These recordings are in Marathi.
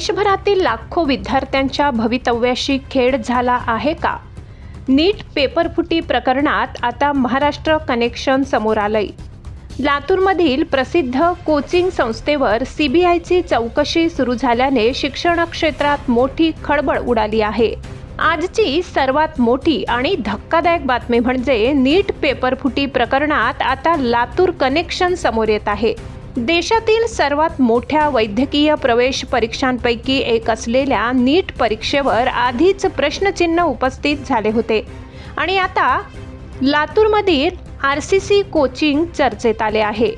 देशभरातील लाखो विद्यार्थ्यांच्या भवितव्याशी खेळ झाला आहे का? नीट पेपरफुटी प्रकरणात आता महाराष्ट्र कनेक्शन समोर आलंय. लातूरमधील प्रसिद्ध कोचिंग संस्थेवर सीबीआयची चौकशी सुरू झाल्याने शिक्षण क्षेत्रात मोठी खळबळ उडाली आहे. आजची सर्वात मोठी आणि धक्कादायक बातमी म्हणजे नीट पेपरफुटी प्रकरणात आता लातूर कनेक्शन समोर येत आहे. देशातील सर्वात मोठ्या वैद्यकीय प्रवेश परीक्षांपैकी एक असलेल्या नीट परीक्षेवर आधीच प्रश्नचिन्ह उपस्थित झाले होते आणि आता लातूरमधील आरसीसी कोचिंग चर्चेत आले आहे.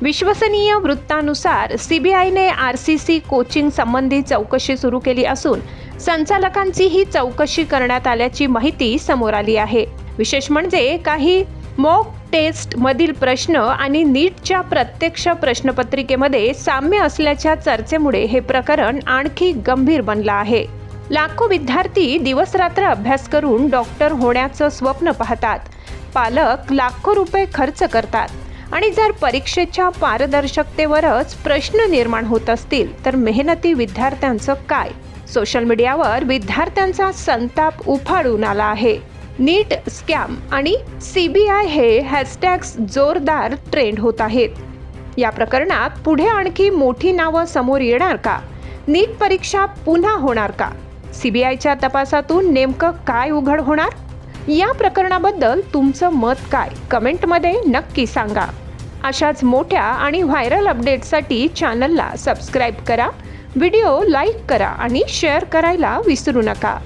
विश्वसनीय वृत्तानुसार सीबीआयने आरसीसी कोचिंग संबंधी चौकशी सुरू केली असून संचालकांची ही चौकशी करण्यात आल्याची माहिती समोर आली आहे. विशेष म्हणजे काही मॉक टेस्ट मधील प्रश्न आणि नीटच्या प्रत्यक्ष प्रश्नपत्रिकेमध्ये साम्य असल्याच्या चर्चेमुळे हे प्रकरण आणखी गंभीर बनलं आहे. लाखो विद्यार्थी दिवसरात्र अभ्यास करून डॉक्टर होण्याचं स्वप्न पाहतात. पालक लाखो रुपये खर्च करतात आणि जर परीक्षेच्या पारदर्शकतेवरच प्रश्न निर्माण होत असतील तर मेहनती विद्यार्थ्यांचं काय? सोशल मीडियावर विद्यार्थ्यांचा संताप उफाळून आला आहे. नीट स्कॅम आणि सीबीआय हे हॅशटॅग्स जोरदार ट्रेंड होत आहेत. या प्रकरणात पुढे आणखी मोठी नावं समोर येणार का? नीट परीक्षा पुन्हा होणार का? सीबीआयच्या तपासातून नेमकं काय उघड होणार? या प्रकरणाबद्दल तुमचं मत काय? कमेंटमध्ये नक्की सांगा. अशाच मोठ्या आणि व्हायरल अपडेट्ससाठी चॅनलला सबस्क्राईब करा, व्हिडिओ लाईक करा आणि शेअर करायला विसरू नका.